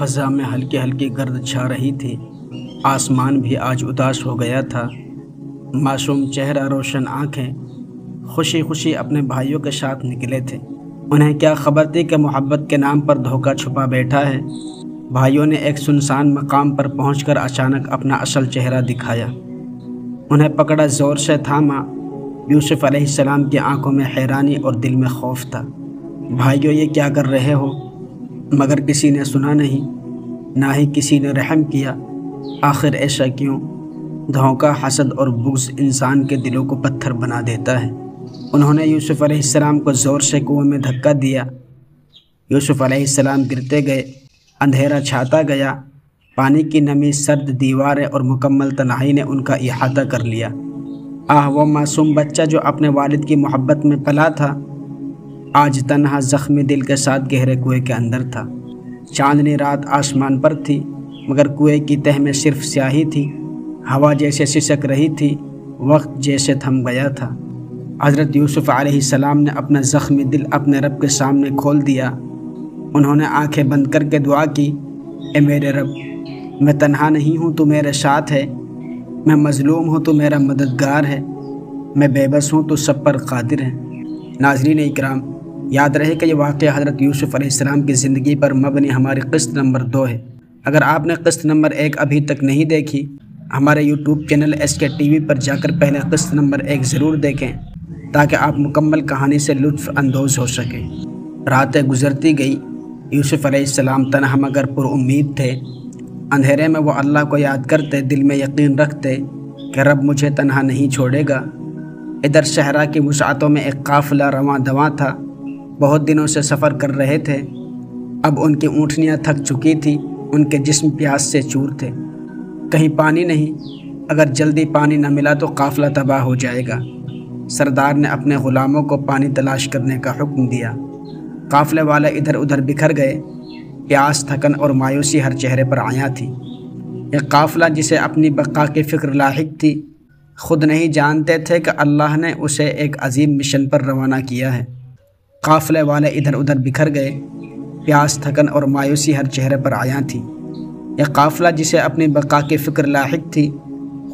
فضا میں ہلکی ہلکی گرد چھا رہی تھی۔ آسمان بھی آج اداس ہو گیا تھا۔ معصوم چہرہ، روشن آنکھیں خوشی خوشی اپنے بھائیوں کے ساتھ نکلے تھے۔ انہیں کیا خبر تھی کہ محبت کے نام پر دھوکہ چھپا بیٹھا ہے۔ بھائیوں نے ایک سنسان مقام پر پہنچ کر اچانک اپنا اصل چہرہ دکھایا۔ انہیں پکڑا، زور سے تھاما۔ یوسف علیہ السلام کی آنکھوں میں حیرانی اور دل میں خوف تھا۔ بھائیوں، یہ کیا کر رہے ہو؟ مگر کسی نے سنا نہیں، نہ ہی کسی نے رحم کیا۔ آخر ایسا کیوں؟ دھوکہ، حسد اور بغض انسان کے دلوں کو پتھر بنا دیتا ہے۔ انہوں نے یوسف علیہ السلام کو زور سے کنویں میں دھکا دیا۔ یوسف علیہ السلام گرتے گئے، اندھیرا چھاتا گیا، پانی کی نمی، سرد دیواریں اور مکمل تنہائی نے ان کا احاطہ کر لیا۔ وہ معصوم بچہ جو اپنے والد کی محبت میں پلا تھا، آج تنہا زخمی دل کے ساتھ گہرے کنویں کے اندر تھا۔ چاندنی رات آسمان پر تھی، مگر کنویں کی تہہ میں صرف سیاہی تھی۔ ہوا جیسے سسک رہی تھی، وقت جیسے تھم گیا تھا۔ حضرت یوسف علیہ السلام نے اپنا زخمی دل اپنے رب کے سامنے کھول دیا۔ انہوں نے آنکھیں بند کر کے دعا کی، اے میرے رب، میں تنہا نہیں ہوں، تو میرے ساتھ ہے۔ میں مظلوم ہوں، تو میرا مددگار ہے۔ میں بے بس ہوں، تو سب پر قادر ہے۔ ناظرین اکرام، یاد رہے کہ یہ واقعہ حضرت یوسف علیہ السلام کی زندگی پر مبنی ہماری قسط نمبر 2 ہے۔ اگر آپ نے قسط نمبر 1 ابھی تک نہیں دیکھی، ہمارے یوٹیوب چینل SK TV پر جا کر پہلے قسط نمبر 1 ضرور دیکھیں تاکہ آپ مکمل کہانی سے لطف اندوز ہو سکیں۔ راتیں گزرتی گئی۔ یوسف علیہ السلام تنہا مگر پر امید تھے۔ اندھیرے میں وہ اللہ کو یاد کرتے، دل میں یقین رکھتے کہ رب مجھے تنہا نہیں چھوڑے گا۔ ادھر صحرا کی وسعتوں میں ایک قافلہ رواں دواں تھا۔ بہت دنوں سے سفر کر رہے تھے۔ اب ان کی اونٹنیاں تھک چکی تھیں، ان کے جسم پیاس سے چور تھے۔ کہیں پانی نہیں، اگر جلدی پانی نہ ملا تو قافلہ تباہ ہو جائے گا۔ سردار نے اپنے غلاموں کو پانی تلاش کرنے کا حکم دیا۔ قافلے والے ادھر ادھر بکھر گئے۔ پیاس، تھکن اور مایوسی ہر چہرے پر عیاں تھی۔ یہ قافلہ جسے اپنی بقا کی فکر لاحق تھی، خود نہیں جانتے تھے کہ اللہ نے اسے ایک عظیم مشن پر روانہ کیا ہے۔ قافلے والے ادھر ادھر بکھر گئے۔ پیاس، تھکن اور مایوسی ہر چہرے پر عیاں تھی۔ یہ قافلہ جسے اپنی بقا کی فکر لاحق تھی،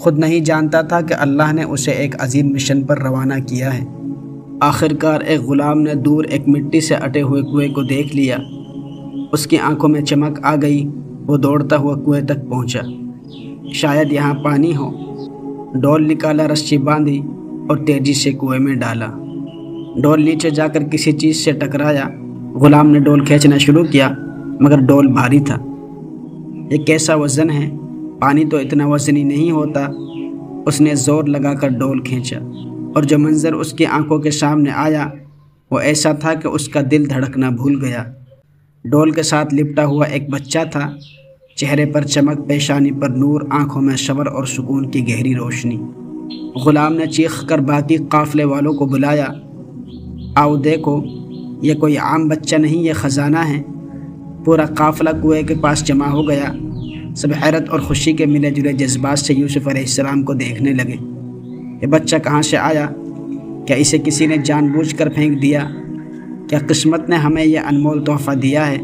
خود نہیں جانتا تھا کہ اللہ نے اسے ایک عظیم مشن پر روانہ کیا ہے۔ آخرکار ایک غلام نے دور ایک مٹی سے اٹے ہوئے کنویں کو دیکھ لیا۔ اس کی آنکھوں میں چمک آ گئی۔ وہ دوڑتا ہوا کنویں تک پہنچا۔ شاید یہاں پانی ہو۔ ڈول نکالا، رسی باندھی اور تیزی سے کنویں میں ڈالا۔ ڈول نیچے جا کر کسی چیز سے ٹکرایا۔ غلام نے ڈول کھینچنا شروع کیا، مگر ڈول بھاری تھا۔ یہ کیسا وزن ہے؟ پانی تو اتنا وزنی نہیں ہوتا۔ اس نے زور لگا کر ڈول کھینچا، اور جو منظر اس کی آنکھوں کے سامنے آیا وہ ایسا تھا کہ اس کا دل دھڑکنا بھول گیا۔ ڈول کے ساتھ لپٹا ہوا ایک بچہ تھا، چہرے پر چمک، پیشانی پر نور، آنکھوں میں صبر اور سکون کی گہری روشنی۔ غلام نے چیخ کر باقی قافلے والوں کو بلایا، آؤ دیکھو، یہ کوئی عام بچہ نہیں، یہ خزانہ ہے۔ پورا قافلہ کنویں کے پاس جمع ہو گیا۔ سب حیرت اور خوشی کے ملے جلے جذبات سے یوسف علیہ السلام کو دیکھنے لگے۔ یہ بچہ کہاں سے آیا؟ کیا اسے کسی نے جان بوجھ کر پھینک دیا؟ کیا قسمت نے ہمیں یہ انمول تحفہ دیا ہے؟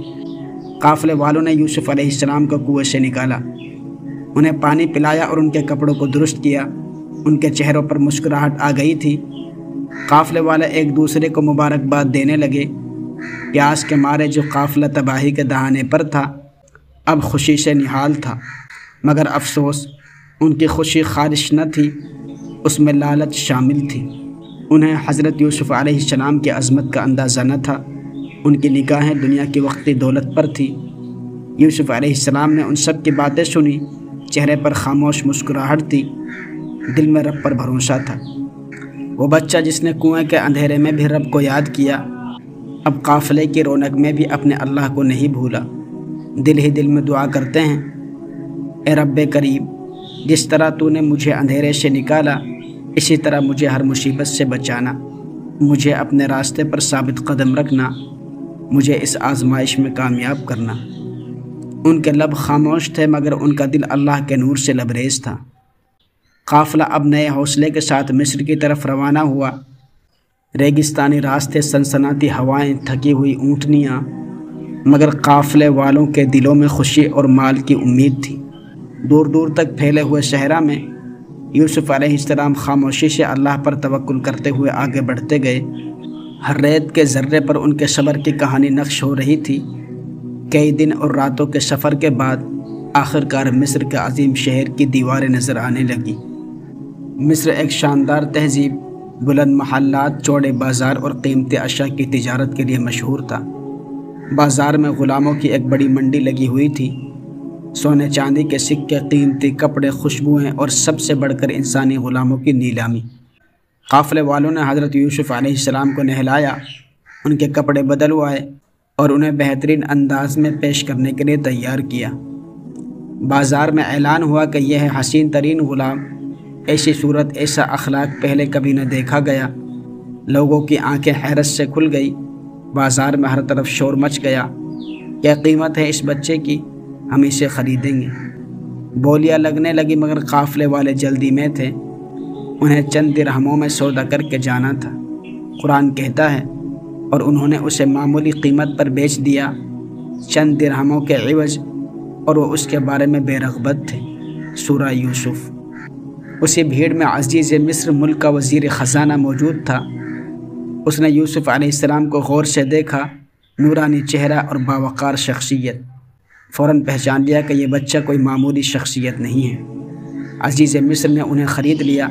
قافلے والوں نے یوسف علیہ السلام کو کنویں سے نکالا، انہیں پانی پلایا اور ان کے کپڑوں کو درست کیا۔ ان کے چہروں پر مسکراہٹ آ گئی تھی۔ قافلے والے ایک دوسرے کو مبارکباد دینے لگے۔ پیاس کے مارے جو قافلہ تباہی کے دہانے پر تھا، اب خوشی سے نہال تھا۔ مگر افسوس، ان کی خوشی خالص نہ تھی، اس میں لالچ شامل تھی۔ انہیں حضرت یوسف علیہ السلام کی عظمت کا اندازہ نہ تھا۔ ان کی نگاہیں دنیا کی وقتی دولت پر تھی۔ یوسف علیہ السلام نے ان سب کی باتیں سنی، چہرے پر خاموش مسکراہٹ تھی، دل میں رب پر بھروسہ تھا۔ وہ بچہ جس نے کنویں کے اندھیرے میں بھی رب کو یاد کیا، اب قافلے کی رونق میں بھی اپنے اللہ کو نہیں بھولا۔ دل ہی دل میں دعا کرتے ہیں، اے رب کریم، جس طرح تو نے مجھے اندھیرے سے نکالا، اسی طرح مجھے ہر مصیبت سے بچانا، مجھے اپنے راستے پر ثابت قدم رکھنا، مجھے اس آزمائش میں کامیاب کرنا۔ ان کے لب خاموش تھے، مگر ان کا دل اللہ کے نور سے لبریز تھا۔ قافلہ اب نئے حوصلے کے ساتھ مصر کی طرف روانہ ہوا۔ ریگستانی راستے، سنسناتی ہوائیں، تھکی ہوئی اونٹنیاں مگر قافلے والوں کے دلوں میں خوشی اور مال کی امید تھی۔ دور دور تک پھیلے ہوئے صحرا میں یوسف علیہ السلام خاموشی سے اللہ پر توکل کرتے ہوئے آگے بڑھتے گئے۔ ہر ریت کے ذرے پر ان کے صبر کی کہانی نقش ہو رہی تھی۔ کئی دن اور راتوں کے سفر کے بعد آخر کار مصر کے عظیم شہر کی دیواریں نظر آنے لگی۔ مصر ایک شاندار تہذیب، بلند محلات، چوڑے بازار اور قیمتی اشیاء کی تجارت کے لیے مشہور تھا۔ بازار میں غلاموں کی ایک بڑی منڈی لگی ہوئی تھی۔ سونے چاندی کے سکے، قیمتی کپڑے، خوشبوئیں اور سب سے بڑھ کر انسانی غلاموں کی نیلامی۔ قافلے والوں نے حضرت یوسف علیہ السلام کو نہلایا، ان کے کپڑے بدلوائے اور انہیں بہترین انداز میں پیش کرنے کے لیے تیار کیا۔ بازار میں اعلان ہوا کہ یہ ہے حسین ترین غلام، ایسی صورت، ایسا اخلاق پہلے کبھی نہ دیکھا گیا۔ لوگوں کی آنکھیں حیرت سے کھل گئی۔ بازار میں ہر طرف شور مچ گیا۔ کیا قیمت ہے اس بچے کی؟ ہم اسے خریدیں گے۔ بولیاں لگنے لگی، مگر قافلے والے جلدی میں تھے۔ انہیں چند درہموں میں سودا کر کے جانا تھا۔ قرآن کہتا ہے اور انہوں نے اسے معمولی قیمت پر بیچ دیا، چند درہموں کے عوض، اور وہ اس کے بارے میں بے رغبت تھے۔ سورہ یوسف۔ اسی بھیڑ میں عزیز مصر ملک کا وزیر خزانہ موجود تھا۔ اس نے یوسف علیہ السلام کو غور سے دیکھا، نورانی چہرہ اور باوقار شخصیت۔ فوراً پہچان لیا کہ یہ بچہ کوئی معمولی شخصیت نہیں ہے۔ عزیز مصر نے انہیں خرید لیا۔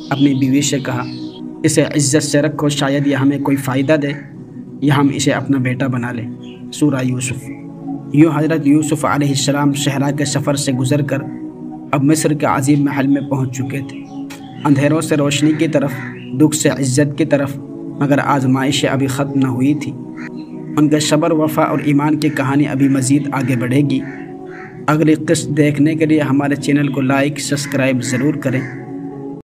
اپنی بیوی سے کہا، اسے عزت سے رکھو، شاید یہ ہمیں کوئی فائدہ دے یا ہم اسے اپنا بیٹا بنا لیں۔ سورہ یوسف۔ یوں حضرت یوسف علیہ السلام صحرا کے سفر سے گزر کر اب مصر کے عظیم محل میں پہنچ چکے تھے۔ اندھیروں سے روشنی کی طرف، دکھ سے عزت کی طرف، مگر آزمائشیں ابھی ختم نہ ہوئی تھی۔ ان کے صبر، وفا اور ایمان کی کہانی ابھی مزید آگے بڑھے گی۔ اگلی قسط دیکھنے کے لیے ہمارے چینل کو لائک، سبسکرائب ضرور کریں۔